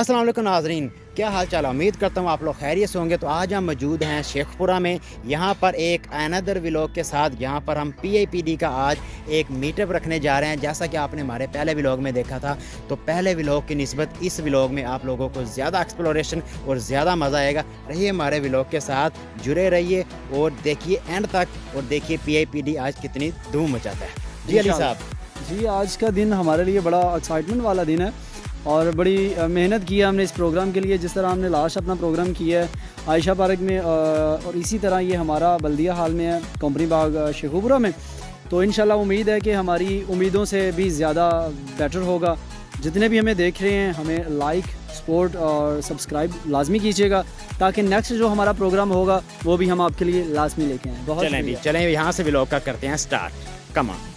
अस्सलाम वालेकुम नाज़रीन, क्या हाल चाल। उम्मीद करता हूँ आप लोग खैरियत से होंगे। तो आज हम मौजूद हैं शेखपुरा में, यहाँ पर एक अनदर व्लॉग के साथ। यहाँ पर हम PIPD का आज एक मीटअप रखने जा रहे हैं। जैसा कि आपने हमारे पहले व्लॉग में देखा था, तो पहले व्लॉग की निस्बत इस व्लॉग में आप लोगों को ज़्यादा एक्सप्लोरेशन और ज़्यादा मज़ा आएगा। रहिए हमारे व्लॉग के साथ, जुड़े रहिए और देखिए एंड तक, और देखिए PIPD आज कितनी धूम मचाता है। जी अली साहब जी, आज का दिन हमारे लिए बड़ा एक्साइटमेंट वाला दिन है और बड़ी मेहनत की है हमने इस प्रोग्राम के लिए। जिस तरह हमने लास्ट अपना प्रोग्राम किया है आयशा पार्क में, और इसी तरह ये हमारा बल्दिया हाल में है, कंपनी बाग शेखुपुरा में। तो इंशाल्लाह उम्मीद है कि हमारी उम्मीदों से भी ज़्यादा बेटर होगा। जितने भी हमें देख रहे हैं, हमें लाइक, सपोर्ट और सब्सक्राइब लाजमी कीजिएगा, ताकि नेक्स्ट जो हमारा प्रोग्राम होगा वो भी हम आपके लिए लाजमी लेके आएँ। बहुत चलें यहाँ से व्लॉग का करते हैं स्टार्ट। Come on.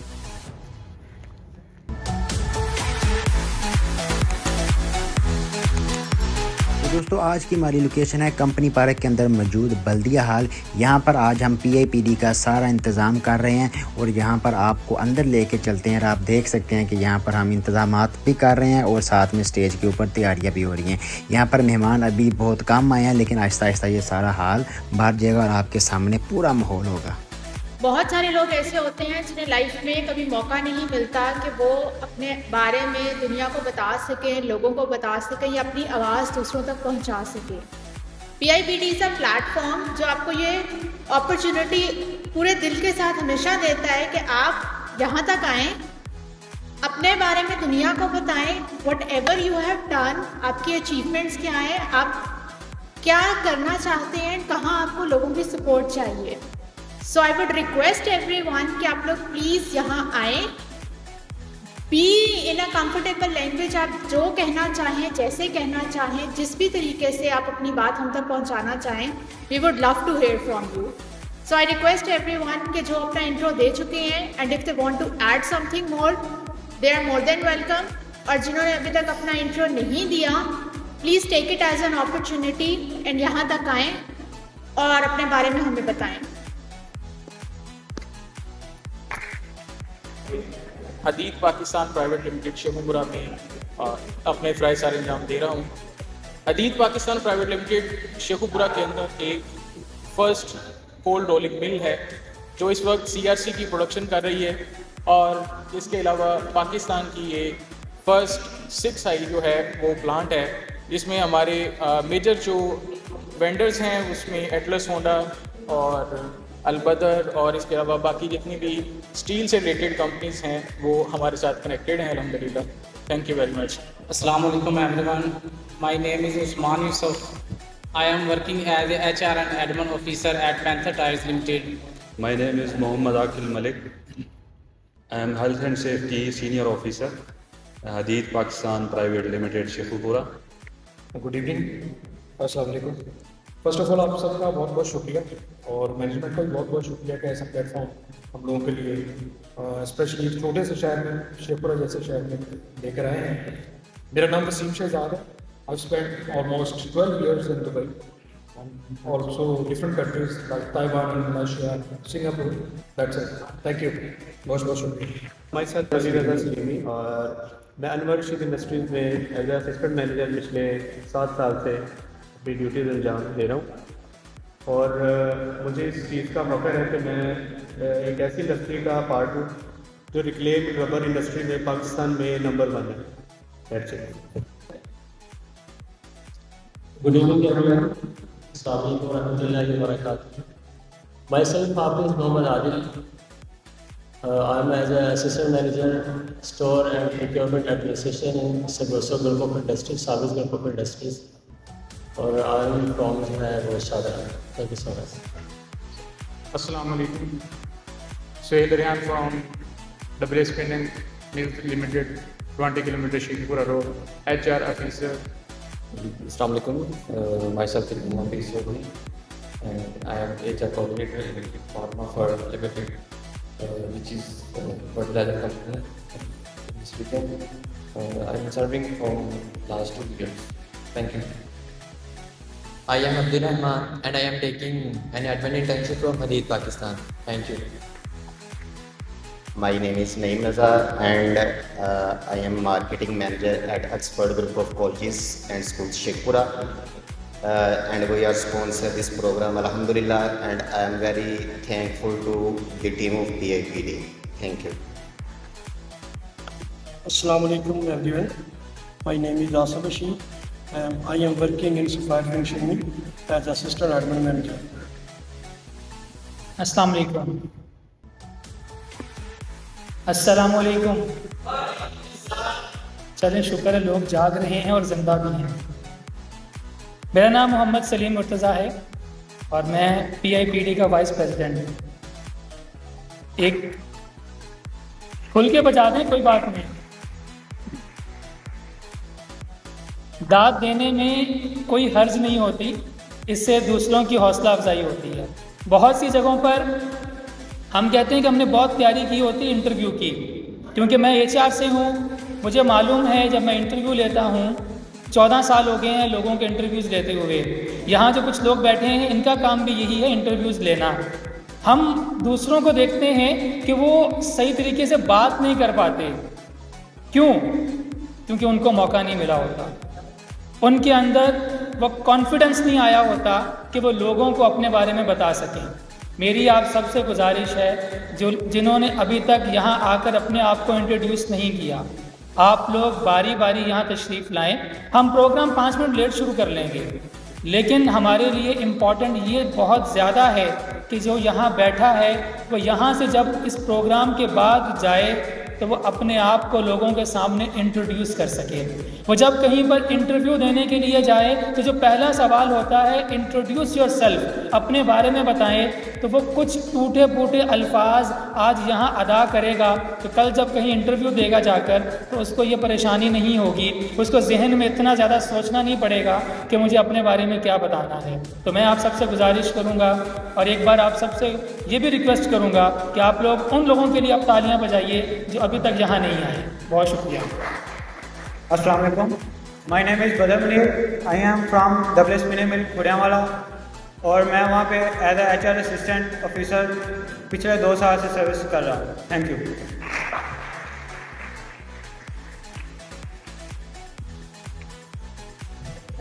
दोस्तों, आज की हमारी लोकेशन है कंपनी पार्क के अंदर मौजूद बल्दिया हाल। यहाँ पर आज हम PIPD का सारा इंतज़ाम कर रहे हैं और यहाँ पर आपको अंदर लेके चलते हैं। और आप देख सकते हैं कि यहाँ पर हम इंतज़ामात भी कर रहे हैं और साथ में स्टेज के ऊपर तैयारियाँ भी हो रही हैं। यहाँ पर मेहमान अभी बहुत कम आए हैं, लेकिन आहिस्ता आहिस्ता ये सारा हाल भर जाएगा और आपके सामने पूरा माहौल होगा। बहुत सारे लोग ऐसे होते हैं जिन्हें लाइफ में कभी मौका नहीं मिलता कि वो अपने बारे में दुनिया को बता सकें, लोगों को बता सकें या अपनी आवाज़ दूसरों तक पहुंचा सकें। PIPD इज़ अ प्लेटफॉर्म जो आपको ये अपॉर्चुनिटी पूरे दिल के साथ हमेशा देता है कि आप यहाँ तक आएँ, अपने बारे में दुनिया को बताएं। What ever you have done, आपकी अचीवमेंट्स क्या हैं, आप क्या करना चाहते हैं, कहाँ आपको लोगों की सपोर्ट चाहिए। सो आई वुड रिक्वेस्ट एवरीवन कि आप लोग प्लीज़ यहाँ आएँ, be in a comfortable language. आप जो कहना चाहें, जैसे कहना चाहें, जिस भी तरीके से आप अपनी बात हम तक पहुँचाना चाहें, we would love to hear from you. So I request everyone कि जो अपना इंट्रो दे चुके हैं and if they want to add something more, they are more than welcome. और जिन्होंने अभी तक अपना इंट्रो नहीं दिया, please take it as an opportunity and यहाँ तक आएँ और अपने बारे में हमें बताएँ। हदीद पाकिस्तान प्राइवेट लिमिटेड शेखुपुरा में अपने फ़राइज़ सारे अंजाम दे रहा हूँ। हदीद पाकिस्तान प्राइवेट लिमिटेड शेखुपुरा के अंदर एक फ़र्स्ट कोल्ड रोलिंग मिल है जो इस वक्त CRC की प्रोडक्शन कर रही है, और इसके अलावा पाकिस्तान की ये फ़र्स्ट 6 आई जो है वो प्लांट है, जिसमें हमारे मेजर जो वेंडर्स हैं उसमें एटलस होंडा और अलबदर और इसके अलावा बाकी जितनी भी स्टील से रिलेटेड कंपनीज हैं वो हमारे साथ कनेक्टेड हैं अल्हम्दुलिल्लाह। Thank you very much. अस्सलाम वालेकुम everyone, my name is Usman Yusuf. I am working as a HR and admin officer at Panther Tires Limited. My name is Mohammad Akil Malik. I am Health and Safety Senior Officer, Hadid Pakistan Private Limited, Shekhupura. Good evening, अस्सलाम वालेकुम। First of all आप सबका बहुत बहुत शुक्रिया और management का भी बहुत बहुत शुक्रिया कि ऐसा प्लेटफॉर्म हम लोगों के लिए स्पेशली एक छोटे से शहर में, शेखपुरा जैसे शहर में लेकर आए हैं। मेरा नाम वसीम शहजाद है। I spend almost 12 years in Dubai and also different countries like Taiwan, Malaysia, Singapore. That's it. Thank you. बहुत बहुत शुक्रिया। हमारे साथ रज़ी रज़ा सलीमी, और मैं अनवर रशीद इंडस्ट्रीज़ में एज असिस्टेंट मैनेजर पिछले 7 साल से अपनी ड्यूटीज़ अंजाम दे रहा हूँ। और मुझे इस चीज़ का फ़ख्र है कि मैं एक ऐसी इंडस्ट्री का पार्ट हूँ जो रिक्लेम रबर इंडस्ट्री में पाकिस्तान में नंबर 1 है। That's it. Good evening everyone. Assalamualaikum warahmatullahi wabarakatuh. Myself Hafiz Mohammad Adil. I am as an assistant manager, store and procurement administration in Sagoso Group of Industries, Service Group of Industries. और I am from Roshada. Thank you so much. Assalamu alaikum. Sohail Rayhan from WS Pin Mills Limited, 20 km Shekhupura Road, HR officer. Assalamu alaikum. Myself is Mohammad Ismail and I am HR coordinator in Pharma for Limited, which is fertilizer company. This weekend I am serving from last 2 years. Thank you. I am Abdul Rahman and I am taking an admin internship from Hadid, Pakistan. Thank you. My name is Naeem Nazar and I am marketing manager at Expert Group of Colleges and Schools Sheikhpura. And we are sponsor this program, Alhamdulillah, and I am very thankful to the team of PIPD. Thank you. Assalamu alaikum everyone. My name is Asif Bashir. I am working in supply functioning as assistant admin manager. अस्सलाम वालेकुम। अस्सलाम वालेकुम। चलें, शुक्र है लोग जाग रहे हैं और ज़िंदा भी हैं। मेरा नाम मोहम्मद सलीम मुर्तज़ा है और मैं PIPD का वाइस प्रेसिडेंट हूँ। एक खुल के बजा दें, कोई बात नहीं। दाद देने में कोई हर्ज नहीं होती, इससे दूसरों की हौसला अफजाई होती है। बहुत सी जगहों पर हम कहते हैं कि हमने बहुत तैयारी की होती इंटरव्यू की, क्योंकि मैं HR से हूँ, मुझे मालूम है जब मैं इंटरव्यू लेता हूँ, 14 साल हो गए हैं लोगों के इंटरव्यूज़ लेते हुए। यहाँ जो कुछ लोग बैठे हैं इनका काम भी यही है, इंटरव्यूज़ लेना। हम दूसरों को देखते हैं कि वो सही तरीके से बात नहीं कर पाते। क्यों? क्योंकि उनको मौका नहीं मिला होता, उनके अंदर वो कॉन्फिडेंस नहीं आया होता कि वो लोगों को अपने बारे में बता सकें। मेरी आप सबसे गुजारिश है, जिन्होंने अभी तक यहाँ आकर अपने आप को इंट्रोड्यूस नहीं किया, आप लोग बारी बारी यहाँ तशरीफ़ लाएं। हम प्रोग्राम 5 मिनट लेट शुरू कर लेंगे, लेकिन हमारे लिए इम्पॉर्टेंट ये बहुत ज़्यादा है कि जो यहाँ बैठा है वो यहाँ से जब इस प्रोग्राम के बाद जाए तो वो अपने आप को लोगों के सामने इंट्रोड्यूस कर सके। वो जब कहीं पर इंटरव्यू देने के लिए जाए तो जो पहला सवाल होता है इंट्रोड्यूस योरसेल्फ, अपने बारे में बताएं, तो वो कुछ टूटे फूटे अल्फाज आज यहाँ अदा करेगा तो कल जब कहीं इंटरव्यू देगा जाकर तो उसको ये परेशानी नहीं होगी, उसको जहन में इतना ज़्यादा सोचना नहीं पड़ेगा कि मुझे अपने बारे में क्या बताना है। तो मैं आप सबसे गुजारिश करूँगा और एक बार आप सबसे ये भी रिक्वेस्ट करूँगा कि आप लोग उन लोगों के लिए आप तालियाँ बजाइए जो अभी तक यहाँ नहीं आए। बहुत शुक्रिया। अस्सलाम वालेकुम। My name is Badar Munir. I am from WSP mill Gudiyawala और मैं वहाँ पे as a HR assistant officer पिछले 2 साल से सर्विस कर रहा हूँ। Thank you.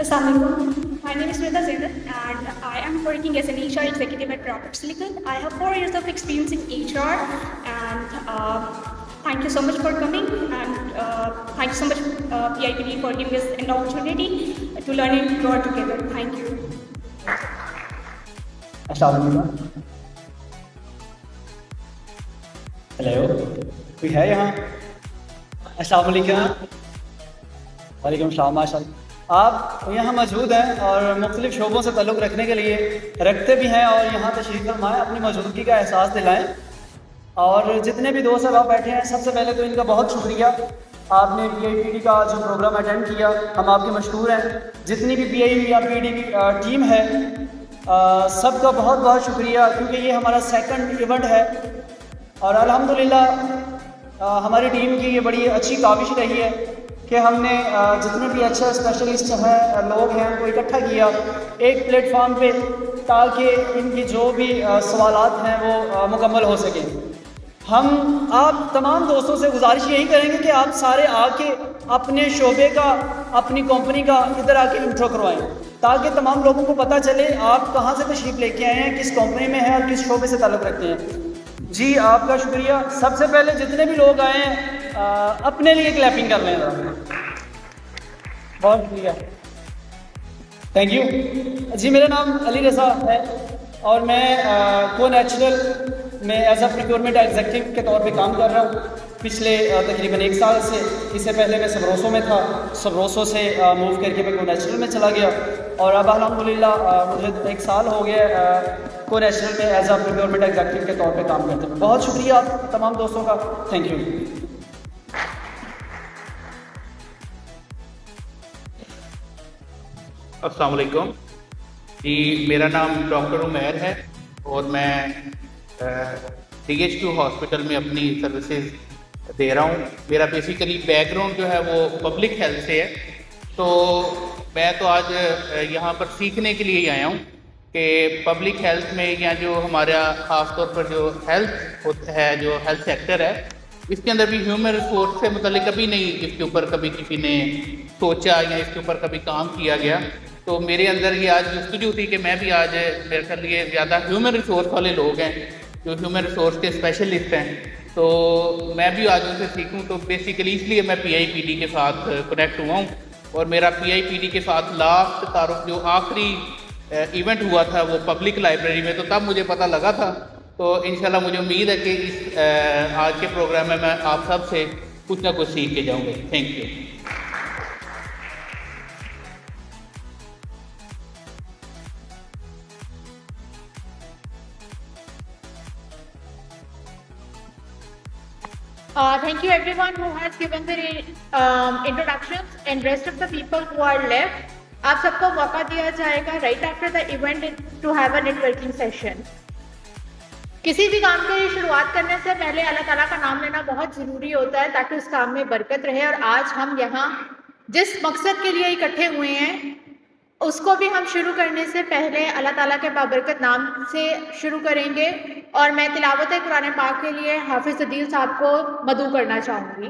Assalamualaikum. My name is Rida Zainab and I am working as an HR executive at Rocket Silicon. I have 4 years of experience in HR and thank you so much for coming and thank you so much PIPD for giving us an opportunity to learn and grow together. Thank you. अस्सलामुअलैकुम। Hello, कोई है यहाँ? अस्सलामुअलैकुम। वालेकुम सलाम। माशाअल्लाह, आप यहाँ मौजूद हैं और मुख्तलिफ़ शोबों से ताल्लुक़ रखने के लिए रखते भी हैं और यहाँ तशरीफ़ फरमाएं, अपनी मौजूदगी का एहसास दिलाएं। और जितने भी दोस्त अब आप बैठे हैं, सबसे पहले तो इनका बहुत शुक्रिया, आपने PIPD का जो प्रोग्राम अटेंड किया, हम आपके मशहूर हैं। जितनी भी PIPD की टीम है सबका बहुत बहुत शुक्रिया, क्योंकि ये हमारा 2nd इवेंट है और अल्हम्दुलिल्लाह हमारी टीम की ये बड़ी अच्छी काविश रही है कि हमने जितने भी अच्छे स्पेशलिस्ट हैं, लोग हैं, उनको इकट्ठा किया एक प्लेटफॉर्म पे ताकि इनकी जो भी सवालात हैं वो मुकम्मल हो सकें। हम आप तमाम दोस्तों से गुजारिश यही करेंगे कि आप सारे आके अपने शोबे का, अपनी कंपनी का इधर आके इंट्रो करवाएं, ताकि तमाम लोगों को पता चले आप कहाँ से तशरीफ़ लेके आए हैं, किस कंपनी में हैं और किस शोबे से ताल्लुक़ रखते हैं। जी आपका शुक्रिया। सबसे पहले जितने भी लोग आए हैं अपने लिए क्लैपिंग कर लें। बहुत शुक्रिया, थैंक यू। जी मेरा नाम अली रज़ा है और मैं कोनेचुरल में एज अ प्रोक्योरमेंट एग्जीक्यूटिव के तौर पे काम कर रहा हूँ पिछले तकरीबन 1 साल से। इससे पहले मैं सबरोसो में था, सबरोसो से मूव करके मैं कोनेचुरल में चला गया और अब अल्हम्दुलिल्लाह मुझे 1 साल हो गया कोनेचुरल में एज अ प्रोक्योरमेंट एग्जीक्यूटिव के तौर पे काम करते हैं। बहुत शुक्रिया आप तमाम दोस्तों का, थैंक यू। अस्सलाम वालेकुम जी, मेरा नाम डॉक्टर उमैर है और मैं DHQ हॉस्पिटल में अपनी सर्विसेज दे रहा हूँ। मेरा बेसिकली बैकग्राउंड जो है वो पब्लिक हेल्थ से है, तो मैं तो आज यहाँ पर सीखने के लिए ही आया हूँ कि पब्लिक हेल्थ में या जो हमारा ख़ास तौर पर जो हेल्थ है, जो हेल्थ सेक्टर है, इसके अंदर भी ह्यूमन रिसोर्स से मतलब कभी नहीं इसके ऊपर कभी किसी ने सोचा या इसके ऊपर कभी काम किया गया। तो मेरे अंदर ये आज जस्तजू थी कि मैं भी आज, मेरे ख्याल ये ज़्यादा ह्यूमन रिसोर्स वाले लोग हैं जो ह्यूमन रिसोर्स के स्पेशलिस्ट हैं, तो मैं भी आज उनसे सीखूं। तो बेसिकली इसलिए मैं PIPD के साथ कनेक्ट हुआ हूँ, और मेरा PIPD के साथ लास्ट तारुफ जो आखिरी इवेंट हुआ था वो पब्लिक लाइब्रेरी में, तो तब मुझे पता लगा था। तो इंशाल्लाह मुझे उम्मीद है कि इस आज के प्रोग्राम में मैं आप सब से कुछ ना कुछ सीख के जाऊँगा। Thank you. Thank you everyone who has given their introductions, and rest of the people who are left, आप सबको मौका दिया जाएगा right after the event to have a networking session. किसी भी काम की शुरुआत करने से पहले अल्लाह ताला का नाम लेना बहुत ज़रूरी होता है ताकि उस काम में बरकत रहे। और आज हम यहाँ जिस मकसद के लिए इकट्ठे हुए हैं उसको भी हम शुरू करने से पहले अल्लाह ताला के बाबरकत नाम से शुरू करेंगे। और मैं तिलावत कुरान पाक के लिए हाफिज़ अदील साहब को मदू करना चाहूँगी।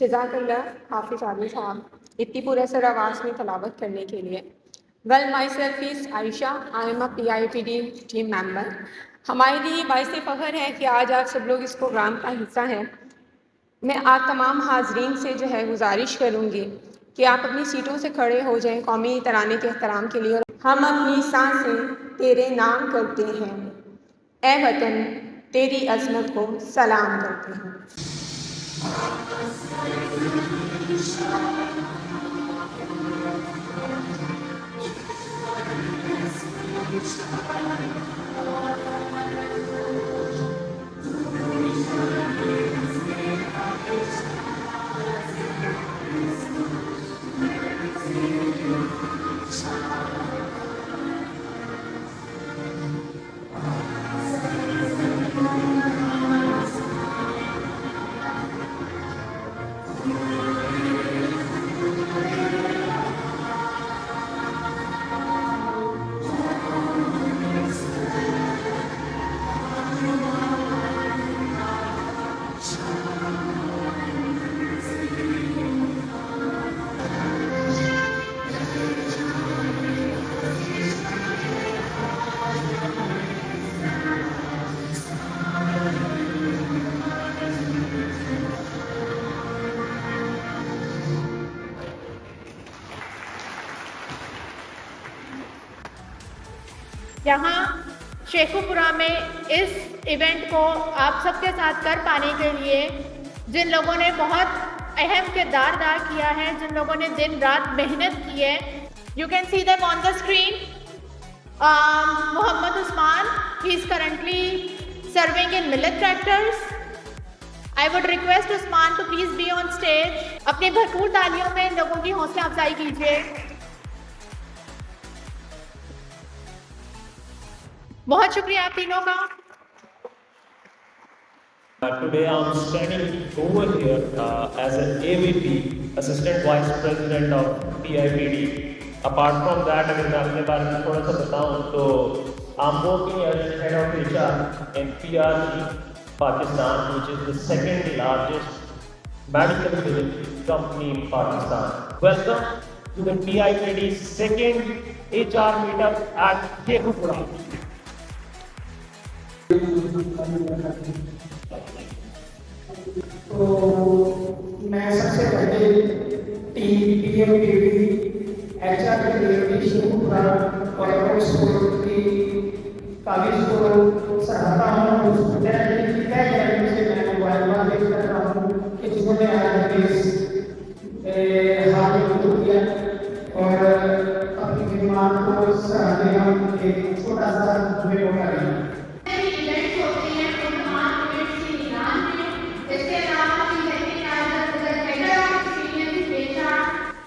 जज़ाकल्लाह हाफिज़ आदिल साहब इतनी पूरे सर आवाज़ में तलावत करने के लिए। Well my self is Ayesha, I am a PIPD team member. हमारे लिए बाइस फ़ख्र है कि आज आप सब लोग इस प्रोग्राम का हिस्सा हैं। मैं आप तमाम हाजरीन से जो है गुजारिश करूँगी कि आप अपनी सीटों से खड़े हो जाएं कौमी तराने के एहतराम के लिए। हम अपनी सांसें तेरे नाम करते हैं, ए वतन तेरी अज़मत को सलाम करते हैं। यहाँ शेखुपुरा में इस इवेंट को आप सबके साथ कर पाने के लिए जिन लोगों ने बहुत अहम किरदार अदा किया है, जिन लोगों ने दिन रात मेहनत की है, you can see them on the screen. Mohammad Usman, he is currently serving in Millat tractors. I would request Usman to please be on stage. अपनी भरपूर तालियों में इन लोगों की हौसला अफजाई कीजिए। बहुत शुक्रिया आप तीनों का। Today I'm standing over here as an AVP, Assistant Vice President of PIPD. Apart from that, अगर मैं अपने बारे में थोड़ा सा बताऊं तो I'm working as Head of HR in PRG Pakistan, which is the second largest medical company in Pakistan. Welcome to the PIPD's second HR meetup at Shekhupura. तो मैं सबसे पहले टीम PIPD HR के लिए शेखुपुरा और स्कूल की college को सराहता हूँ। मैं देख कर रहा हूँ कि जिन्होंने आज इस हाल में शुरू किया और अपनी खिदमत को सराहते हम एक छोटा सा हमें मौका दिया।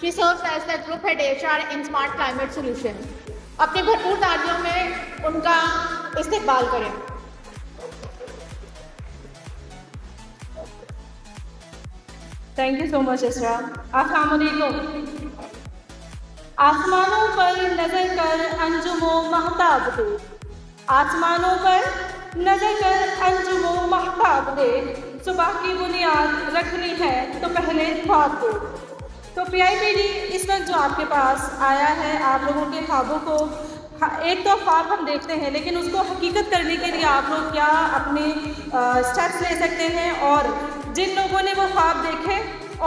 She serves as the group head HR in Smart Climate Solution. अपनी भरपूर तालियों में उनका इस्तेकबाल करें। थैंक यू सो मच इसरा। अस्सलाम वालेकुम। आसमानों पर नजर कर अंजुमो महताब दे, आसमानों पर नजर कर अंजुमो महताब दे, सुबह की बुनियाद रखनी है तो पहले ख्वाब दो। तो PIPD इस वक्त जो आपके पास आया है, आप लोगों के ख्वाबों को, एक तो ख्वाब हम देखते हैं लेकिन उसको हकीकत करने के लिए आप लोग क्या अपने स्टेप्स ले सकते हैं, और जिन लोगों ने वो ख्वाब देखे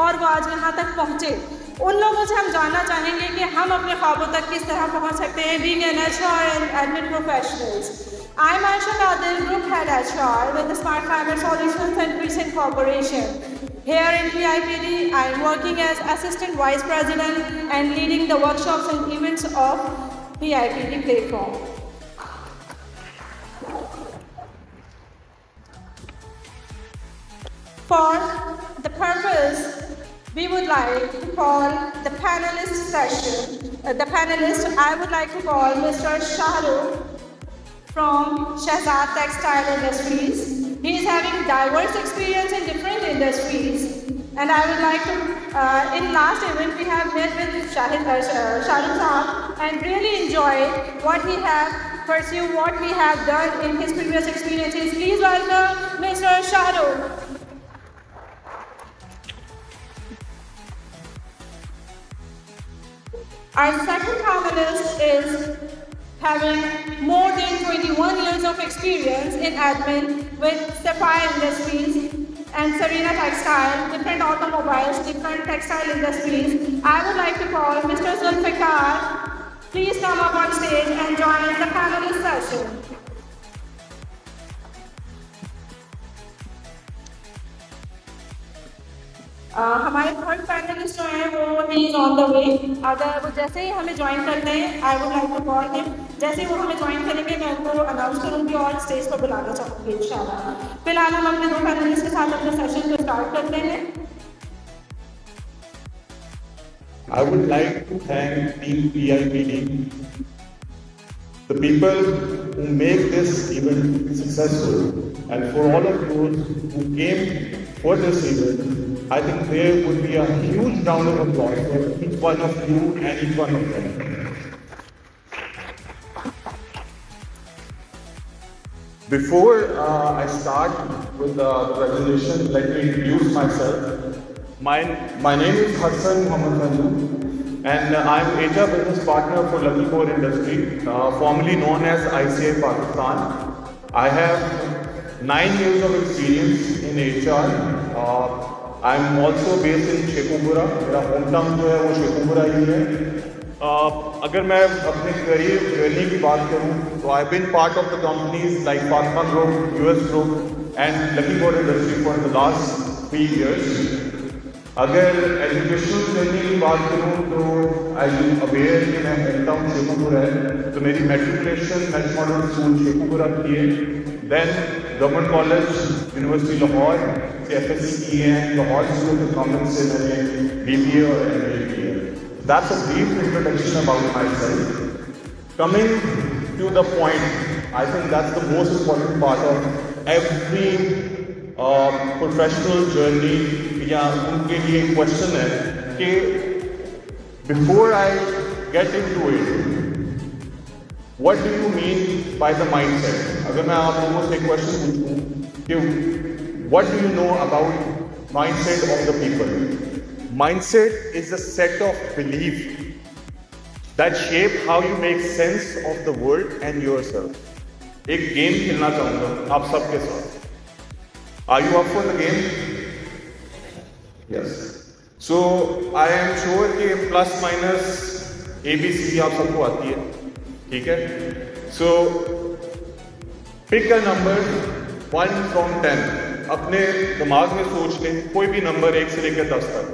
और वो आज यहाँ तक पहुँचे, उन लोगों से हम जानना चाहेंगे कि हम अपने ख्वाबों तक किस तरह पहुँच सकते हैं being an HR and admin professionals. I'm Aisha Kadil, Group Head HR with the Smart Climate Solutions and Precinct Corporation. Here in PIPD, I'm working as Assistant Vice President and leading the workshops and events of PIPD platform. For the purpose, we would like to call the panelist session. The panelist, I would like to call Mr. Shahrukh from Shahzad Textile Industries. He is having diverse experience in different industries, and I would like to, in last event we have met with Shahrukh Saab and really enjoyed what he have pursued, what he have done in his previous experiences. Please welcome Mr. Shahrukh. Our second panelist is having more than 21 years of experience in admin with Sapphire Industries and Serena Textile, different automobiles, different textile industries. I would like to call Mr. Zulfikar. Please come up on stage and join the panelist session. हमारे third panelist जो हैं वो he is on the way. अगर वो जैसे ही हमें join करते हैं, I would like to call him. जैसे ही वो हमें ज्वाइन करेंगे मैं उनको अनाउंस करूँगी और स्टेज पर बुलाना चाहूँगी इंशाल्लाह। फिलहाल हम अपने दो पैनलिस्ट के साथ अपने सेशन को स्टार्ट करते हैं। I would like to thank Team PIPD, the people who make this event successful, and for all of those who came for this event. I think there would be a huge round of applause for each one of you and each one of them. Before I start with the presentation, let me introduce myself. My name is Hassan Muhammad Khanju, and I'm HR Business Partner for Lucky Core Industry, formerly known as ICI Pakistan. I have 9 years of experience in HR. I'm also based in Shekhupura. मेरा home town जो है वो शेखुपुरा ही है। अगर मैं अपने career journey की बात करूँ तो I been part of the companies like Fatima group, US group and Lucky Core industry for the last 3 years. अगर एजुकेशनल जर्नी की बात करूँ तो आई एम अवेयर कि मैं होम टाउन शेखुपुरा है, तो मेरी matriculation national model school Sheikhupura की है। Then government college university Lahore से FSC की है, लाहौर स्कूल ऑफ इकोनॉमिक्स से मैंने BBA और MBA की है। That's a brief introduction about myself. Coming to the point, I think that's the most important part of every professional journey. या उनके लिए क्वेश्चन है कि before I get into it, what do you mean by the mindset? अगर मैं आप लोगों से क्वेश्चन पूछूं कि what do you know about mindset of the people? Mindset is a set of belief that shape how you make sense of the world and yourself. एक game खेलना चाहूँगा आप सबके साथ. Are you up for the game? Yes. So I am sure कि plus minus ABC आप सबको आती है, ठीक है? So pick a number 1 from 10. अपने दिमाग में सोच लें कोई भी नंबर 1 से लेकर 10 तक.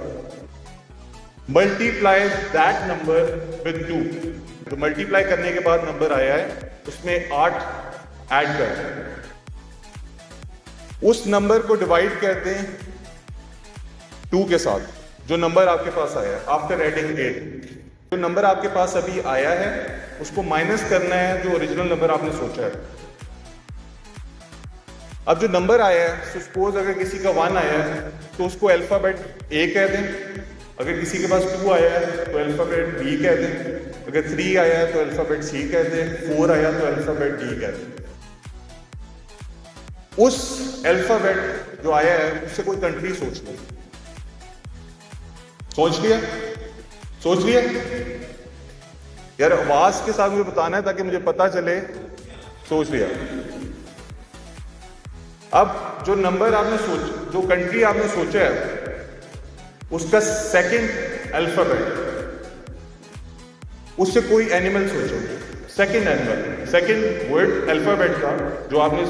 Multiply that number with 2. तो मल्टीप्लाई करने के बाद नंबर आया है, उसमें 8 ऐड कर दें. उस नंबर को डिवाइड कर दें 2 के साथ, जो नंबर आपके पास आया है. आफ्टर एडिंग 8, जो नंबर आपके पास अभी आया है उसको माइनस करना है जो ओरिजिनल नंबर आपने सोचा है. अब जो नंबर आया है, सपोज अगर किसी का 1 आया है तो उसको अल्फाबेट A कह दें. अगर किसी के पास 2 आया है तो अल्फाबेट B कह दें. अगर 3 आया है तो अल्फाबेट C कह दें. 4 आया तो अल्फाबेट D कह दें. उस अल्फाबेट जो आया है उससे कोई कंट्री सोच लो. सोच लिया? सोच लिया यार, आवाज के साथ मुझे बताना है ताकि मुझे पता चले. सोच लिया. अब जो नंबर आपने जो कंट्री आपने सोचा है उसका सेकंड अल्फाबेट, उससे कोई एनिमल सोचो. Second animal, second word alphabet का जो आपने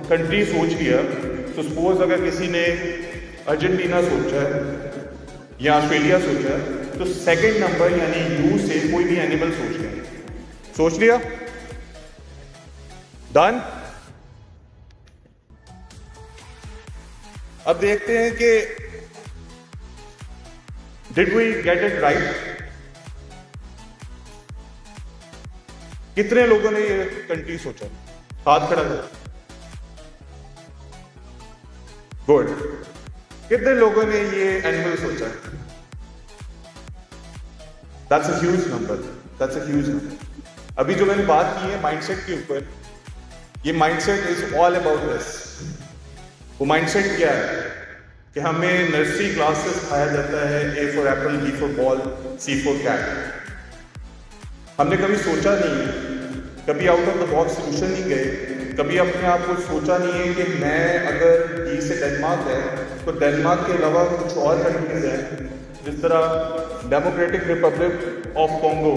कंट्री सोच लिया. तो सपोज अगर किसी ने अर्जेंटीना सोचा है या ऑस्ट्रेलिया सोचा है तो सेकंड नंबर यानी यू से कोई भी एनिमल सोच लें. सोच लिया? डन. अब देखते हैं कि did we get it right. कितने लोगों ने ये कंट्री सोचा? हाथ खड़ा करो. गुड. कितने लोगों ने ये एनिमल सोचा? That's a huge number. That's a huge number. अभी जो मैंने बात की है माइंडसेट के ऊपर, ये mindset is all about this. वो माइंडसेट क्या है कि हमें नर्सरी क्लास से सिखाया जाता है A for apple, B for ball, C for cat. हमने कभी सोचा नहीं है, कभी out of the box solution नहीं गए, कभी अपने आप को सोचा नहीं है कि मैं अगर E से डेनमार्क है तो डेनमार्क के अलावा कुछ और कंट्रीज हैं, जिस तरह democratic Republic of Congo.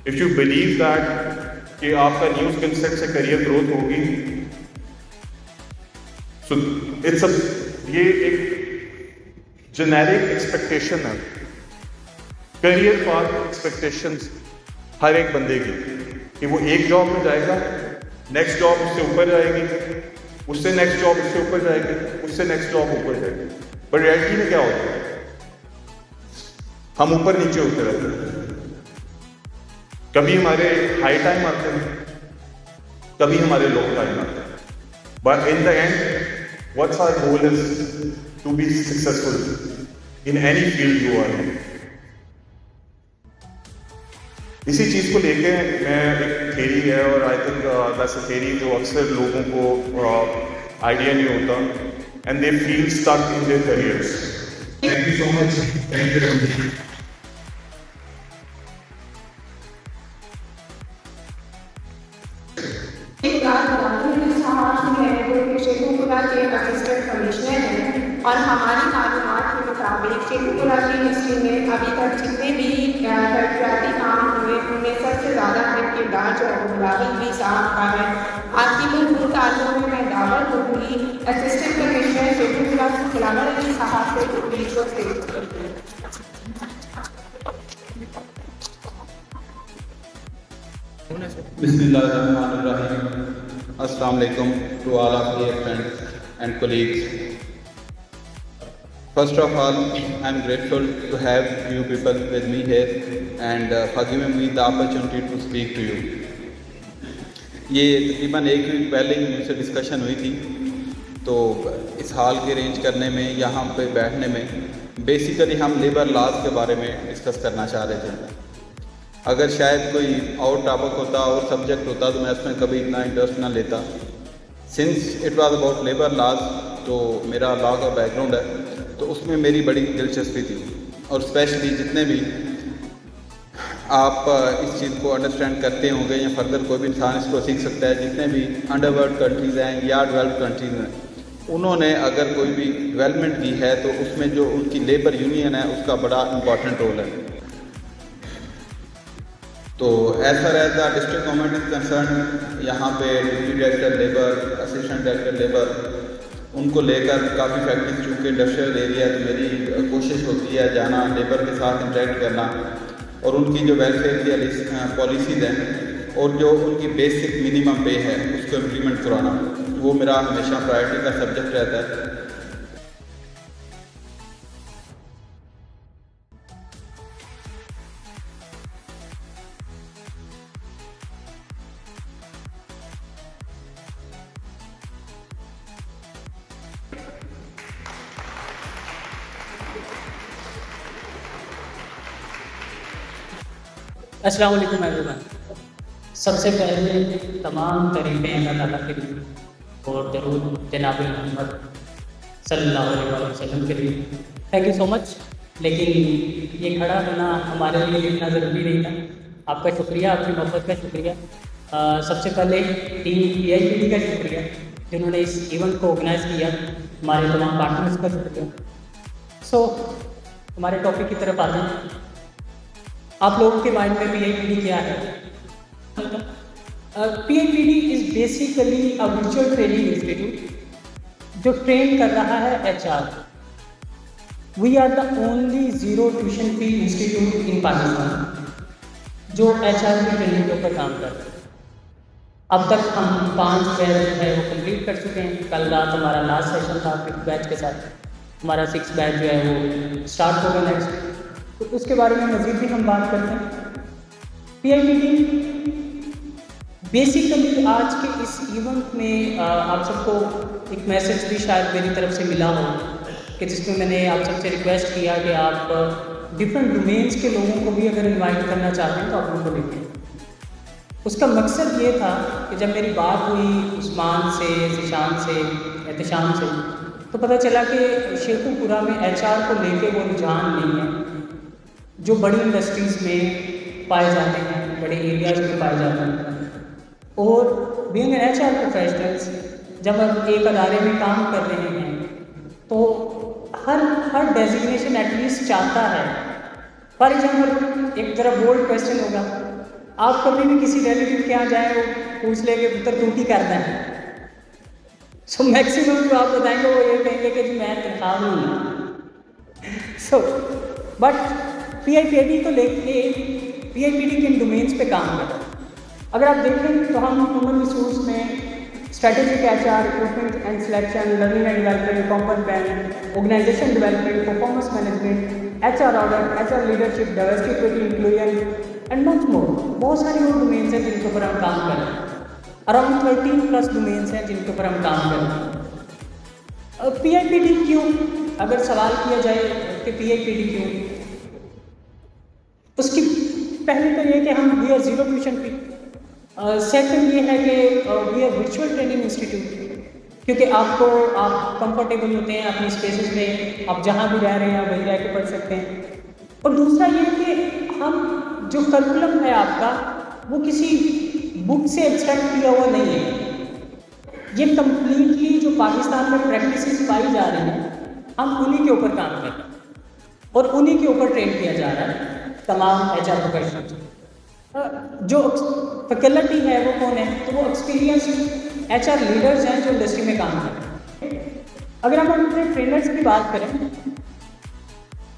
If you believe that कि आपका न्यूज कंसेप्ट से करियर ग्रोथ होगी, सो इट्स ये एक जेनेरिक एक्सपेक्टेशन है. करियर पाथ एक्सपेक्टेशंस हर एक बंदे की कि वो एक जॉब में जाएगा, नेक्स्ट जॉब उससे ऊपर जाएगी, उससे नेक्स्ट जॉब उससे ऊपर जाएगी, उससे नेक्स्ट जॉब ऊपर जाएगी. पर रियलिटी में क्या होता है? हम ऊपर नीचे होते रहते हैं. कभी हमारे हाई टाइम आते हैं, कभी हमारे लो टाइम आते हैं. But in the end what's our goal is to be successful in any field you are in. इसी चीज़ को लेके मैं एक थेरी है और I think that's a theory जो अक्सर लोगों को आइडिया नहीं होता and they feel stuck in their careers. Thank you so much. Thank you. Sheikhupura के असिस्टेंट कमिश्नर हैं और हमारी मालूमात के मुताबिक शेखुपुरा की हिस्ट्री में अभी तक जितने भी तरक्याती काम हुए उनमें सबसे ज़्यादा अहम किरदार जो है गुलाबी भी साहब का है. आपकी मजबूत ताल्लुक में मैं दावत दूँगी असिस्टेंट कमिश्नर शेखुपुरा गुलाम अली साहब से प्लीज को stage. Bismillahirrahmanirrahim. Assalamu alaikum to all of dear friends and colleagues. First of all, I am grateful to have you people with me here and for giving me the opportunity to speak to you. ये तकरीबन एक week पहले ही मुझसे discussion हुई थी, तो इस hall के अरेंज करने में, यहाँ पे बैठने में बेसिकली हम लेबर लॉज के बारे में डिस्कस करना चाह रहे थे. अगर शायद कोई और टॉपिक होता और सब्जेक्ट होता तो मैं उसमें कभी इतना इंटरेस्ट ना लेता। Since it was about labour laws, तो मेरा लॉ का बैकग्राउंड है, तो उसमें मेरी बड़ी दिलचस्पी थी। और स्पेशली जितने भी आप इस चीज़ को अंडरस्टैंड करते होंगे या फर्दर कोई भी इंसान इसको सीख सकता है, जितने भी अंडरवर्ल्ड कंट्रीज़ हैं या डेवलप्ड कंट्रीज़ हैं, उन्होंने अगर कोई भी डेवलपमेंट की है तो उसमें जो उनकी लेबर यूनियन है उसका बड़ा इम्पॉर्टेंट रोल है। तो as far as the district government is concern, यहाँ पे deputy director labour, assistant director labour, उनको लेकर काफ़ी फैक्ट्रीज चूँकि इंडस्ट्रियल एरिया है, तो मेरी कोशिश होती है जाना, लेबर के साथ इंटरेक्ट करना और उनकी जो वेलफेयर की पॉलिसीज़ हैं और जो उनकी बेसिक मिनिमम पे है उसको इम्प्लीमेंट कराना, वो मेरा हमेशा प्रायोरिटी का सब्जेक्ट रहता है। अस्सलाम वालेकुम एवरीवन। सबसे पहले तमाम तरीक़े अल्लाह ताला के लिए और दरूद जनाब मोहम्मद सल्लल्लाहु अलैहि वसल्लम के लिए। Thank you so much. लेकिन ये खड़ा होना हमारे लिए इतना ज़रूरी नहीं था। आपका शुक्रिया, आपकी मोहब्बत का शुक्रिया। सबसे पहले टीम PIPD का शुक्रिया जिन्होंने इस इवेंट को ऑर्गेनाइज़ किया, हमारे तमाम पार्टनर्स का शुक्रिया। हमारे टॉपिक की तरफ आते हैं। आप लोगों के माइंड में PIPD क्या है? PIPD is basically a virtual training institute जो ट्रेन कर रहा है HR। We are the only zero tuition fee institute in Pakistan जो HR की ट्रेनिंग के ऊपर काम कर रहा है। अब तक हम 5 बैच जो है वो कंप्लीट कर चुके हैं। कल रात हमारा लास्ट सेशन था 5th बैच के साथ। हमारा 6th बैच जो है वो स्टार्ट होगा नेक्स्ट, तो उसके बारे में मज़ीद भी हम बात करते हैं। PIPD बेसिकली आज के इस इवेंट में आप सबको एक मैसेज भी शायद मेरी तरफ से मिला हो कि जिसमें मैंने आप सबसे रिक्वेस्ट किया कि आप डिफरेंट डोमेन्स के लोगों को भी अगर इनवाइट करना चाहते हैं तो आप उनको लेंगे। उसका मकसद ये था कि जब मेरी बात हुई उस्मान से, ज़िशान से, एहतशाम से, तो पता चला कि शेखुपुरा में HR को लेके वो रुझान नहीं है जो बड़ी इंडस्ट्रीज़ में पाए जाते हैं, बड़े एरियाज़ में पाए जाते हैं। और बीइंग एन HR प्रोफेशनल्स जब हम एक अदारे में काम कर रहे हैं तो हर डेजिग्नेशन एटलीस्ट चाहता है। फॉर एग्जाम्पल एक ज़रा बोल्ड क्वेश्चन होगा, आप कभी भी किसी रिलेटिव के यहाँ जाएँ वो पूछ लेंगे पुत्र तू की करना है, सो मैक्सिमम जो आप बताएंगे वो ये कहेंगे कि मैं तनख्वाह नहीं। सो बट PIPD को लेके PIPD के इन डोमेन्स पे काम कर रहा है। अगर आप देखें तो हम ह्यूमन रिसोर्स में strategic HR, recruitment and selection, learning and development, component, organisation development, performance management, HR audit, HR leadership, diversity, equity, inclusion and much more, बहुत सारे और डोमेन्स हैं जिनके ऊपर हम काम कर रहे हैं। अराउंड 13+ डोमेन्स हैं जिनके ऊपर हम काम कर रहे हैं। PIPD क्यों, अगर सवाल किया जाए कि PIPD क्यों, उसकी पहले तो ये कि हम we are zero tuition fee. Second ये है कि we are virtual training institute, क्योंकि आप कंफर्टेबल होते हैं अपनी स्पेसेस में, आप जहाँ भी रह रहे हैं वहीं रह के पढ़ सकते हैं। और दूसरा ये कि हम जो करिकुलम है आपका वो किसी बुक से एक्सट्रैक्ट किया हुआ नहीं है। ये कम्प्लीटली जो पाकिस्तान में प्रैक्टिसेस पाई जा रही हैं हम उन्हीं के ऊपर काम कर रहे हैं और उन्हीं के ऊपर ट्रेन किया जा रहा है तमाम HR प्रोफेशनल्स। जो फैकल्टी है वो कौन है, तो वो एक्सपीरियंस HR लीडर्स हैं जो इंडस्ट्री में काम कर रहे हैं। अगर हम अपने ट्रेनर्स की बात करें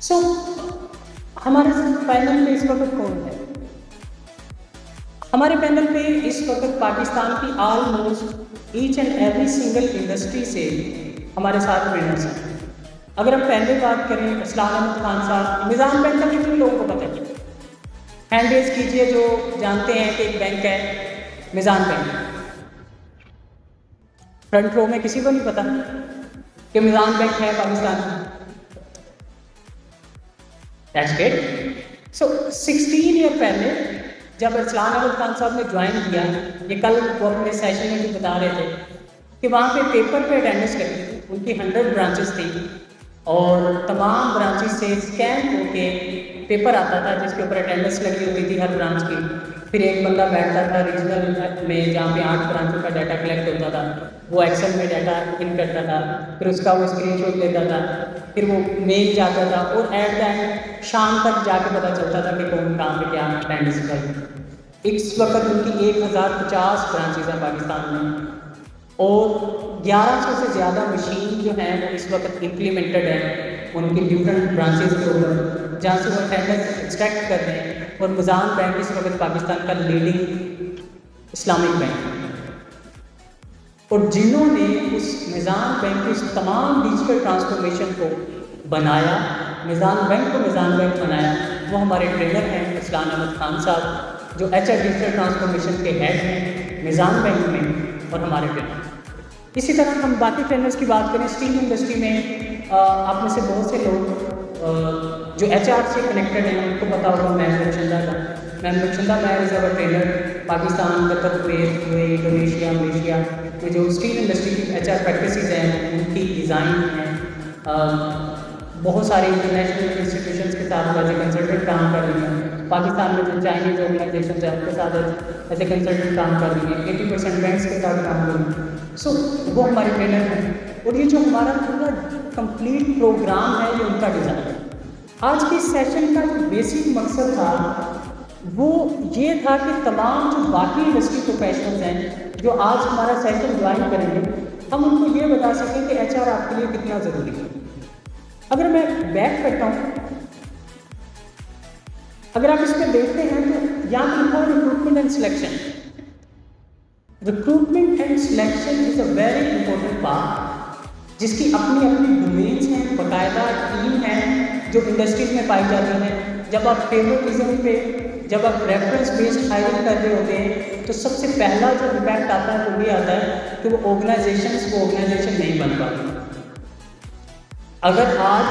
सो हमारे पैनल पे इस वक्त कौन है? हमारे पैनल पे इस वक्त पाकिस्तान की almost each and every single industry से हमारे साथ ट्रेनर्स हैं। अगर हम पहले बात करें असलान अहमद खान साहब, निज़ाम बैंक का कितने लोगों को पता है? हैंड रेज कीजिए जो जानते हैं कि एक बैंक है निज़ाम बैंक। फ्रंट रो में किसी को नहीं पता कि निज़ाम बैंक है पाकिस्तान में। That's great. सो 16 ईयर पहले जब अरसलान अहमद खान साहब ने ज्वाइन किया, ये कल वो अपने सेशन में भी बता रहे थे कि वहाँ पे पेपर पे अटेंडेंस लगती थी, उनकी 100 ब्रांचेस थी और तमाम ब्रांचेस से स्कैन होके पेपर आता था जिसके ऊपर अटेंडेंस लगी होती थी हर ब्रांच की। फिर एक बंदा बैठता था रीजनल में जहाँ पे 8 ब्रांचों का डाटा कलेक्ट होता था, वो एक्सेल में डाटा इन करता था, फिर उसका वो स्क्रीनशॉट लेता था, फिर वो मेल जाता था और एट द एंड शाम तक जाके पता चलता था कि कौन काम पे क्या अटेंडेंस कर। इस वक्त उनकी 1050 ब्रांचेज हैं पाकिस्तान में और 1100 से ज़्यादा मशीन जो हैं वो इस वक्त इम्प्लीमेंटेड हैं उनकी डिफरेंट ब्रांचेज के ऊपर, जहाँ से वो अटेंडेंस एक्सट्रैक्ट कर रहे हैं। और मिज़ान बैंक इस वक्त पाकिस्तान का लीडिंग इस्लामिक बैंक है और जिन्होंने उस मिज़ान बैंक की उस तमाम डिजिटल ट्रांसफॉर्मेशन को बनाया, मिज़ान बैंक को मिज़ान बैंक बनाया, वो हमारे ट्रेनर हैं अरसलान अहमद खान साहब जो HR डिजिटल ट्रांसफॉर्मेशन के हेड हैं मिज़ान बैंक में और हमारे ट्रेनर। इसी तरह हम बाकी ट्रेनर्स की बात करें, स्टील इंडस्ट्री में आप में से बहुत से लोग जो HR से कनेक्टेड हैं उनको पता होगा मैम बख्शंदा का। Ma'am Bakhshanda ma'am is our trainer Pakistan, Qatar, Kuwait, Indonesia, Malaysia में जो स्टील इंडस्ट्री की HR प्रैक्टिसेस हैं उनकी डिज़ाइन हैं। बहुत सारे इंटरनेशनल इंस्टीट्यूशंस के साथ एज ए कंसल्टेंट काम कर रही हैं। पाकिस्तान में जो चाइनीज ऑर्गेनाइजेशन है उनके साथ एज ए कंसल्टेंट काम कर रही हैं। 80% बैंक्स के साथ काम कर रही हैं। सो वो हमारे ट्रेनर हैं और ये जो हमारा पूरा कंप्लीट प्रोग्राम है ये उनका डिज़ाइन है। आज के सेशन का जो बेसिक मकसद था वो ये था कि तमाम जो बाकी इंडस्ट्री प्रोफेशनल्स हैं जो आज हमारा सेशन ज्वाइन करेंगे, हम उनको ये बता सकें कि HR आपके लिए कितना ज़रूरी है। अगर मैं बैक करता हूँ, अगर आप इस पर देखते हैं तो यहाँ पर लिखा है recruitment and selection. Recruitment and selection is a very important part जिसकी अपनी अपनी डोमेन्स हैं, बाकायदा टीम है जो इंडस्ट्रीज में पाई जाती हैं। जब आप फेवरेटिज्म पे, जब आप रेफरेंस बेस्ड हायरिंग कर रहे होते हैं तो सबसे पहला जो इम्पैक्ट आता है वो ये आता है कि वो ऑर्गेनाइजेशन नहीं बन पाती। अगर आज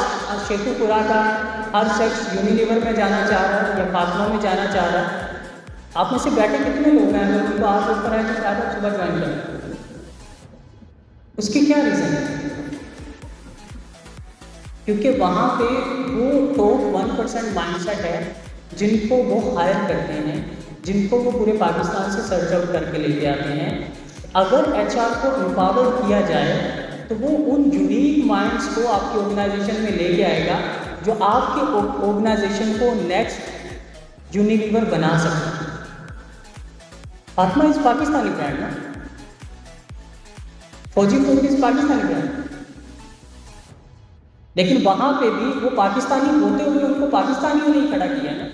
शेखुपुरा का हर शख्स यूनिलीवर में जाना चाह रहा है या फातमा में जाना चाह रहा है, आप में से बैठे कितने लोग हैं अगर उनको आज ऊपर है तो शायद आप सुबह ज्वाइन करें? उसकी क्या रीज़न है? क्योंकि वहाँ पे वो टॉप 1% माइंडसेट है जिनको वो हायर करते हैं, जिनको वो पूरे पाकिस्तान से सर्च आउट करके लेके आते हैं। अगर HR को एम्पावर किया जाए तो वो उन यूनिक माइंड्स को आपकी ऑर्गेनाइजेशन में लेके आएगा जो आपके ऑर्गेनाइजेशन को नेक्स्ट यूनिलीवर बना सकते हैं। फातिमा इज पाकिस्तानी ब्रांड ना, फौजी इज पाकिस्तानी ब्रांड, लेकिन वहां पे भी वो पाकिस्तानी होते हुए उनको पाकिस्तानियों ने खड़ा किया ना।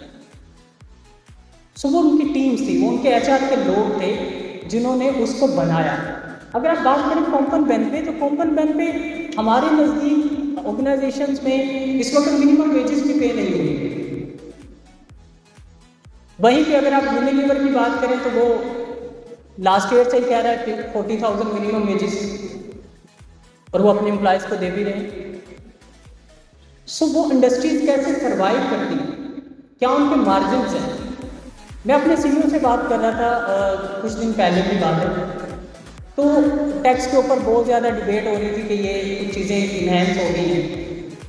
सो वो उनकी टीम्स थी, वो उनके HR के लोग थे जिन्होंने उसको बनाया। अगर आप बात करें कॉम्पन बेन पे, तो कॉम्पन बेन पे हमारे नज़दीक ऑर्गेनाइजेशंस में इस वक्त मिनिमम वेजेस भी पे नहीं हुई। वहीं पे अगर आप यूनिलीवर की बात करें तो वो लास्ट ईयर से ही कह रहा है कि 40,000 मिनिमम वेजेस, और वो अपने एम्प्लॉयज़ को दे भी रहे हैं। सो वो इंडस्ट्रीज कैसे सर्वाइव करती हैं, क्या उनके मार्जिन हैं? मैं अपने CEO से बात कर रहा था कुछ दिन पहले की बात है, तो टैक्स के ऊपर बहुत ज़्यादा डिबेट हो रही थी कि ये कुछ चीज़ें इन्हेंस हो गई हैं,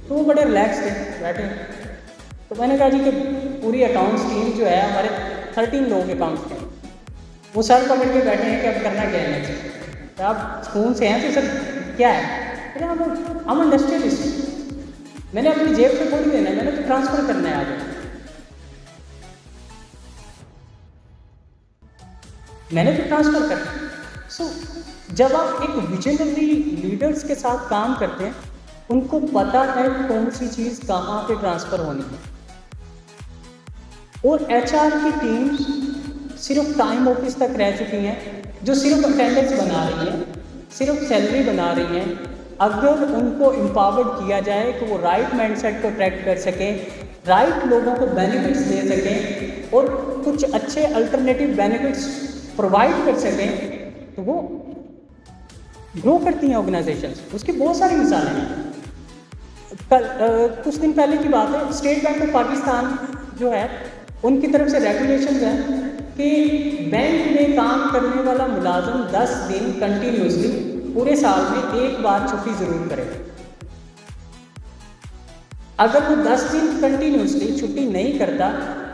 तो वो बड़े रिलैक्स थे बैठे। तो मैंने कहा जी कि पूरी अकाउंट्स टीम जो है हमारे 13 लोग अकाउंट्स के, वो सर पकड़ के बैठे हैं कि अब करना क्या है नेक्स्ट। तो आप स्कूल से हैं तो सर क्या है? अरे हम इंडस्ट्रियलिस्ट, मैंने अपनी जेब से थोड़ी देना है, मैंने तो ट्रांसफ़र करना है आगे, मैंने तो ट्रांसफ़र करना है। सो जब आप एक विजनरी लीडर्स के साथ काम करते हैं, उनको पता है कौन सी चीज़ कहाँ पे ट्रांसफ़र होनी है। और HR की टीम्स सिर्फ टाइम ऑफिस तक रह चुकी हैं, जो सिर्फ अटेंडेंस बना रही हैं, सिर्फ सैलरी बना रही हैं। अगर उनको एम्पावर्ड किया जाए तो वो राइट माइंडसेट को ट्रैक कर सकें, राइट लोगों को बेनिफिट्स दे सकें और कुछ अच्छे अल्टरनेटिव बेनिफिट्स प्रोवाइड कर सकें, तो वो ग्रो करती हैं ऑर्गेनाइजेशंस। उसकी बहुत सारी मिसालें हैं। कुछ दिन पहले की बात है, स्टेट बैंक ऑफ पाकिस्तान जो है उनकी तरफ से रेगुलेशंस हैं कि बैंक में काम करने वाला मुलाजम 10 दिन कंटिन्यूसली पूरे साल में एक बार छुट्टी ज़रूर करे। अगर वो 10 दिन कंटिन्यूसली छुट्टी नहीं करता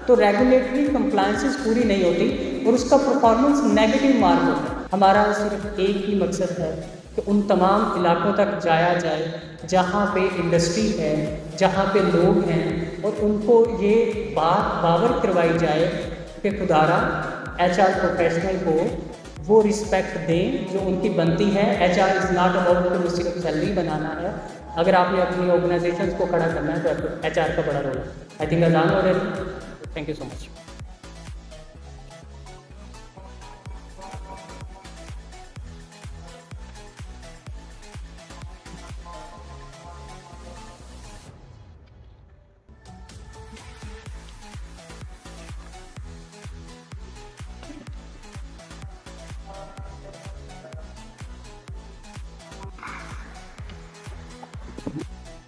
तो रेगुलेटरी कंप्लायंसेस पूरी नहीं होती और उसका परफॉर्मेंस नेगेटिव मार्क होता है। हमारा सिर्फ एक ही मकसद है कि उन तमाम इलाकों तक जाया जाए जहाँ पे इंडस्ट्री है, जहाँ पे लोग हैं, और उनको ये बात बावर करवाई जाए कि खुदारा HR प्रोफेशनल को वो रिस्पेक्ट दें जो उनकी बनती है। HR इज़ नॉट अबाउट कि वो सिर्फ सैलरी बनाना है। अगर आपने अपनी ऑर्गेनाइजेशन को खड़ा करना है तो HR का बड़ा रोल है। आई थिंक अजान हो रही है। Thank you so much.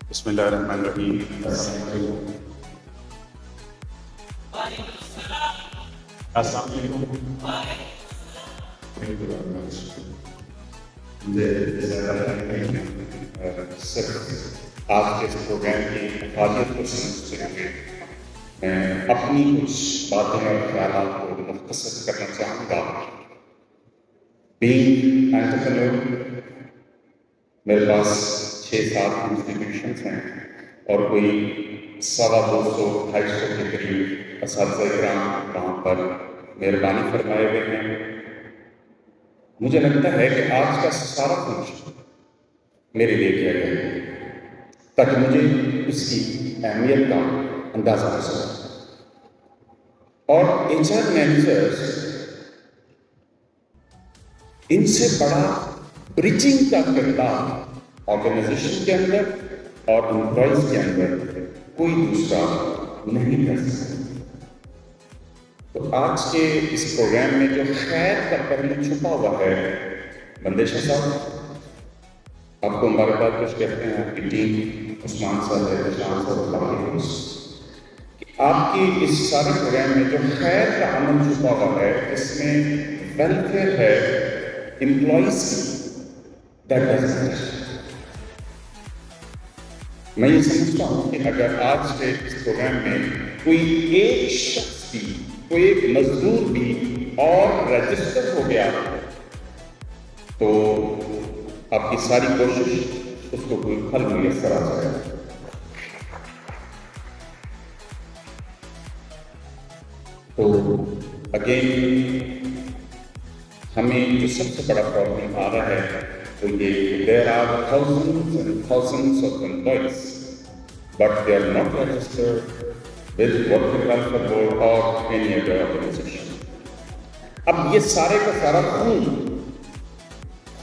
बिस्मिल्लाहिर्रहमानिर्रहीम। अस्सलाम वालेकुम। सिर्फ आज के इस प्रोग्राम की अफादियत को समझते हुए मैं अपनी कुछ बातें और ख्यालात को मुख्तसर करना चाहूँगा। बीइंग एंटरप्रेन्योर, मेरे पास 6-7 इंस्टीट्यूशंस हैं और कोई 250-250 के करीब असातिज़ा-ए-किराम वहाँ पर मेहरबानी फरमाए हुए हैं। मुझे लगता है कि आज का सारा कुछ मेरे लिए किया गया है ताकि मुझे इसकी अहमियत का अंदाज़ा हो सके। और HR मैनेजर्स, इनसे बड़ा ब्रिजिंग का किरदार ऑर्गेनाइजेशन के अंदर और एम्प्लॉयज के अंदर कोई दूसरा नहीं कर सकता। तो आज के इस प्रोग्राम में जो खैर का पहलू छुपा हुआ है, बंदेशा साहब आपको मुबारकबाद पेश कहते हैं, आपकी टीम, उस्मान साहब, निशान साहब, आपकी इस सारे प्रोग्राम में जो खैर का अमल छुपा हुआ है, इसमें वेलफेयर है एम्प्लॉयज की। दैट डजंट, मैं ये समझता हूँ कि अगर आज के इस प्रोग्राम में कोई एक शख्स भी, कोई एक मजदूर भी और रजिस्टर हो गया तो आपकी सारी कोशिश उसको कोई फल मुयस्सर आ जाएगा। तो अगेन हमें जो सबसे बड़ा प्रॉब्लम आ रहा है तो ये there are thousands and thousands of employees but they are not registered with Worker Welfare Board or any other organization. अब ये सारे का सारा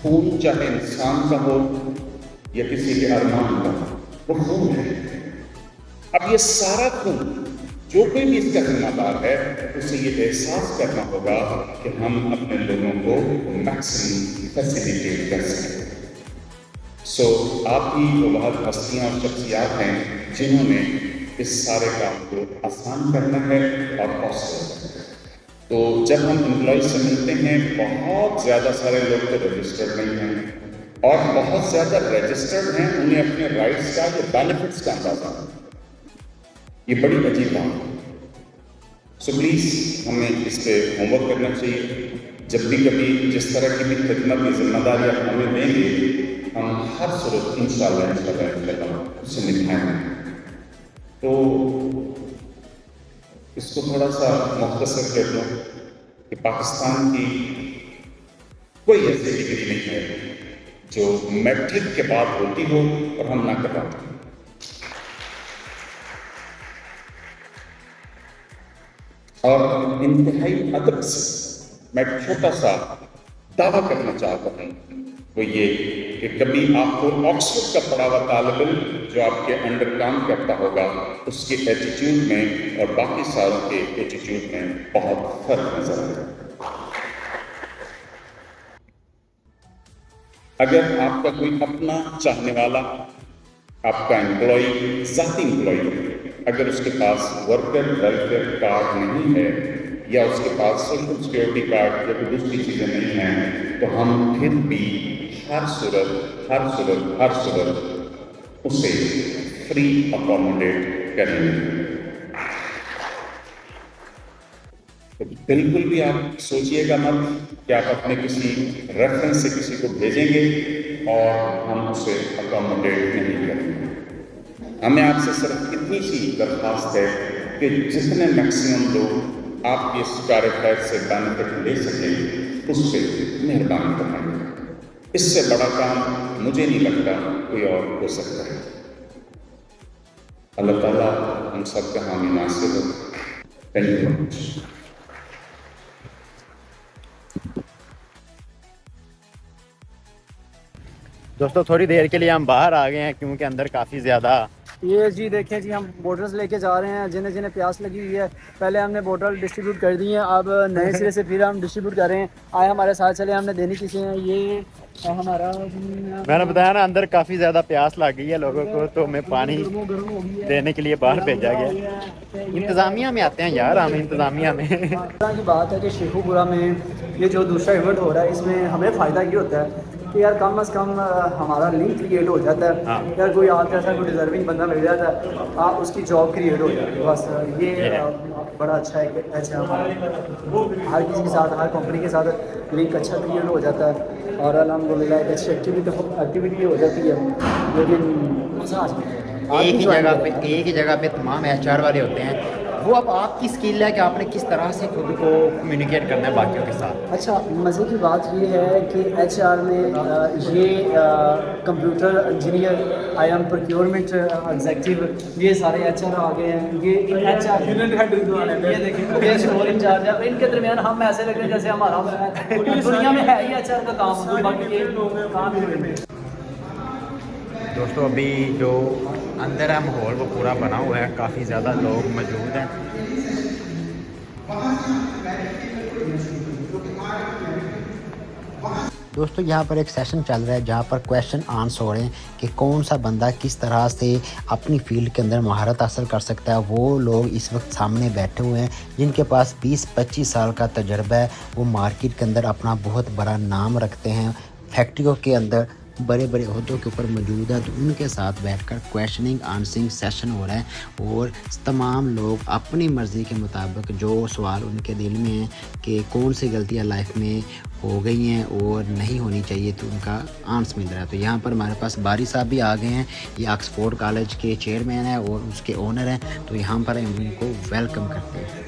खून चाहे इंसान का हो या किसी के अरमान का, वो खून है। अब ये सारा खून जो कोई भी इसका जिम्मेदार है उसे ये एहसास करना होगा कि हम अपने लोगों को मैक्सिमम फैसिलिटेट कर सकें। सो आप ही वो बहुत हस्तियाँ और शख्सियात हैं जिन्होंने इस सारे काम को आसान करना है और पॉसिबल। तो जब हम एम्प्लॉयज से मिलते हैं, बहुत ज़्यादा सारे लोग तो रजिस्टर्ड नहीं हैं और बहुत ज़्यादा रजिस्टर्ड हैं, उन्हें अपने राइट्स का या बेनिफिट्स का अंदाजा है। ये बड़ी अजीब बात है। सो प्लीज़ हमें इस पर होमवर्क करना चाहिए। जब भी कभी जिस तरह की भी खिदमत की जिम्मेदारी आप हमें देंगे, हम हर सूरत इंशाअल्लाह उससे निभाएंगे। तो इसको थोड़ा सा मुख्तसर कर दूँ कि पाकिस्तान की कोई ऐसी डिग्री नहीं है जो मैट्रिक के बाद होती हो और हम ना करवाते। और इंतहाई अदब से मैं छोटा सा दावा करना चाहता हूँ, वो ये कि कभी आपको ऑक्सफोर्ड का पढ़ा हुआ तालिब इल्म जो आपके अंडर काम करता होगा, उसके एटीट्यूड में और बाकी सारों के एटीट्यूड में बहुत फर्क नजर आता है। अगर आपका कोई अपना चाहने वाला, आपका एम्प्लॉय, ज़ाती एम्प्लॉय, अगर उसके पास वर्कर वेलफेयर कार्ड नहीं है या उसके पास सोशल सिक्योरिटी कार्ड या कोई दूसरी चीज़ें नहीं हैं, तो हम फिर भी हर सूरत उसे फ्री अकोमोडेट करेंगे। तो बिल्कुल भी आप सोचिएगा मत कि आप अपने किसी रेफरेंस से किसी को भेजेंगे और हम उसे अकोमोडेट नहीं करेंगे। हमें आपसे सिर्फ इतनी सी दरख्वास्त है कि जितने मैक्सिमम लोग आपकी इस कार्यक्रम से बेनिफिट ले सकें उस पर मेहरबानी करेंगे। इससे बड़ा काम मुझे नहीं लगता कोई और हो सकता है। अल्लाह ताला हम सब का हामी नासिर हो। Thank you very much. दोस्तों थोड़ी देर के लिए हम बाहर आ गए हैं क्योंकि अंदर काफ़ी ज़्यादा ये जी देखें जी, हम बोटल्स लेके जा रहे हैं। जिन्हें जिन्हें प्यास लगी हुई है, पहले हमने बोतल डिस्ट्रीब्यूट कर दी है, अब नए सिरे से फिर हम डिस्ट्रीब्यूट कर रहे हैं। आए हमारे साथ चले, हमने देनी किसी हैं। ये हमारा मैंने बताया ना अंदर काफ़ी ज़्यादा प्यास लग गई है लोगों को, तो हमें पानी देने के लिए बाहर भेजा गया। इंतज़ामिया में आते हैं यार, हम इंतज़ामिया में की बात है कि शेखुपुरा में ये जो दूसरा इवेंट हो रहा है, इसमें हमें फ़ायदा ये होता है कि यार कम अज़ कम हमारा लिंक क्रिएट हो जाता है। यार कोई आपके ऐसा कोई डिज़र्विंग बंदा मिल जाता है, आप उसकी जॉब क्रिएट हो जाती है। बस ये बड़ा अच्छा है कि ऐसे हमारा हर किसी के साथ, हर कंपनी के साथ लिंक अच्छा क्रिएट हो जाता है और अल्हम्दुलिल्लाह एक अच्छी एक्टिविटी हो जाती है। लेकिन मज़ा आ जाता है। एक ही जगह पे तमाम HR वाले होते हैं। वो अब आपकी स्किल है कि आपने किस तरह से खुद को कम्युनिकेट करना है बाकियों के साथ। अच्छा, मज़े की बात ये है कि HR में ये computer engineer, IM procurement executive, ये सारे HR आ गए हैं। ये HR ये देखें, ये स्टोर इंचार्ज है। इनके दरमियान हम ऐसे लगे जैसे हमारा दुनिया में है ही HR का काम, बाकी ये काम ही। दोस्तों अभी जो अंदर है माहौल वो पूरा बना हुआ है, काफ़ी ज़्यादा लोग मौजूद हैं। दोस्तों यहाँ पर एक सेशन चल रहा है जहाँ पर क्वेश्चन आंसर हो रहे हैं कि कौन सा बंदा किस तरह से अपनी फील्ड के अंदर महारत हासिल कर सकता है। वो लोग इस वक्त सामने बैठे हुए हैं जिनके पास 20-25 साल का तजर्बा है। वो मार्केट के अंदर अपना बहुत बड़ा नाम रखते हैं, फैक्ट्रियों के अंदर बड़े बड़े ओहदों के ऊपर मौजूद है। तो उनके साथ बैठकर क्वेश्चनिंग आंसरिंग सेशन हो रहा है और तमाम लोग अपनी मर्ज़ी के मुताबिक जो सवाल उनके दिल में है कि कौन सी गलतियां लाइफ में हो गई हैं और नहीं होनी चाहिए, तो उनका आंसर मिल रहा है। तो यहाँ पर हमारे पास बारी साहब भी आ गए हैं। ये ऑक्सफोर्ड कॉलेज के चेयरमैन हैं और उसके ओनर हैं। तो यहाँ पर हम उनको वेलकम करते हैं।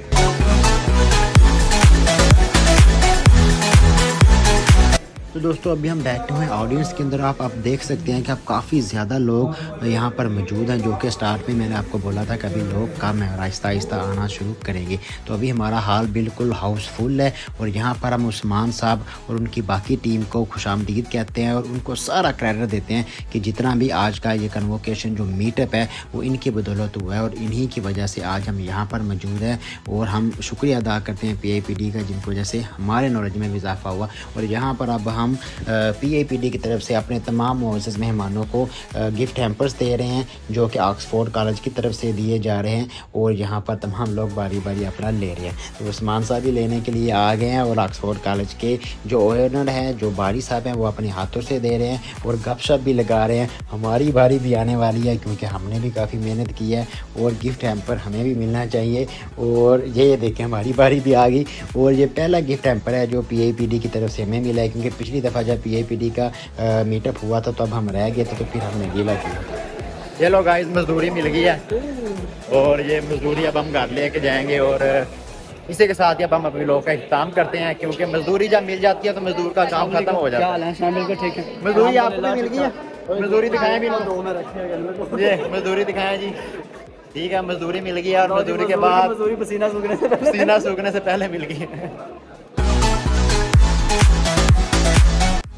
तो दोस्तों अभी हम बैठे हुए हैं ऑडियंस के अंदर। आप देख सकते हैं कि आप काफ़ी ज़्यादा लोग यहाँ पर मौजूद हैं, जो कि स्टार्ट में मैंने आपको बोला था कि अभी लोग कम है और आहिस्ता आहिस्ता आना शुरू करेंगे। तो अभी हमारा हाल बिल्कुल हाउसफुल है और यहाँ पर हम उस्मान साहब और उनकी बाकी टीम को खुशामदीद कहते हैं और उनको सारा क्रेडिट देते हैं कि जितना भी आज का ये कन्वोकेशन जो मीटअप है वो इनकी बदौलत हुआ है और इन्हीं की वजह से आज हम यहाँ पर मौजूद हैं। और हम शुक्रिया अदा करते हैं PIPD का, जिनकी वजह से हमारे नॉलेज में भी इजाफा हुआ। और यहाँ पर अब हम PIPD की तरफ से अपने तमाम मुअज़्ज़ज़ मेहमानों को गिफ्ट हैम्पर्स दे रहे हैं जो कि ऑक्सफोर्ड कॉलेज की तरफ से दिए जा रहे हैं और यहाँ पर तमाम लोग बारी बारी अपना ले रहे हैं। तो उस्मान साहब भी लेने के लिए आ गए हैं और ऑक्सफोर्ड कॉलेज के जो ओनर हैं, जो बारी साहब हैं, वो अपने हाथों से दे रहे हैं और गपशप भी लगा रहे हैं। हमारी बारी भी आने वाली है क्योंकि हमने भी काफ़ी मेहनत की है और गिफ्ट हैम्पर हमें भी मिलना चाहिए। और ये देखें हमारी बारी भी आ गई और ये पहला गिफ्ट हैम्पर है जो PIPD की तरफ से हमें मिला है, क्योंकि पिछली दफ़ा जब PIPD का मीटअप हुआ था तो अब हम रह गए थे तो फिर हमने गीला किया। ये लोग गाइस मजदूरी मिल गई है और ये मजदूरी अब हम घर लेके जाएंगे और इसी के साथ ही अब हम अपने लोग का इख्तिताम करते हैं, क्योंकि मजदूरी जब मिल जाती है तो मजदूर का काम खत्म हो जाता है। ठीक है, मजदूरी आपको भी मिल गई है? मजदूरी दिखाएं भी ये मजदूरी दिखाएं जी। ठीक है, मजदूरी मिल गई और मजदूरी के बाद पसीना सूखने से पहले मिल गई।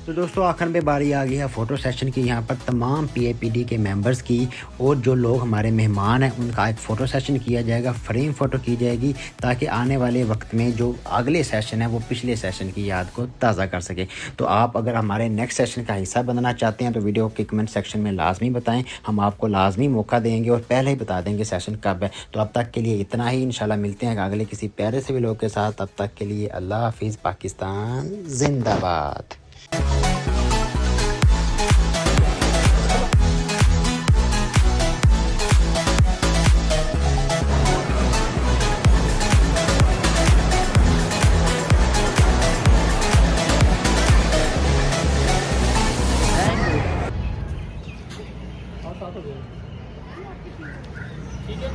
तो दोस्तों आखिर में बारी आ गई है फ़ोटो सेशन की। यहाँ पर तमाम PAPD के मेंबर्स की और जो लोग हमारे मेहमान हैं उनका एक फ़ोटो सेशन किया जाएगा, फ्रेम फ़ोटो की जाएगी, ताकि आने वाले वक्त में जो अगले सेशन है वो पिछले सेशन की याद को ताज़ा कर सके। तो आप अगर हमारे नेक्स्ट सेशन का हिस्सा बनना चाहते हैं तो वीडियो के कमेंट सेक्शन में लाजमी बताएँ, हम आपको लाजमी मौका देंगे और पहले ही बता देंगे सेशन कब है। तो अब तक के लिए इतना ही, इंशाल्लाह मिलते हैं अगले किसी प्यारे से व्लॉग के साथ। तब तक के लिए अल्लाह हाफिज़, पाकिस्तान जिंदाबाद। Thank you.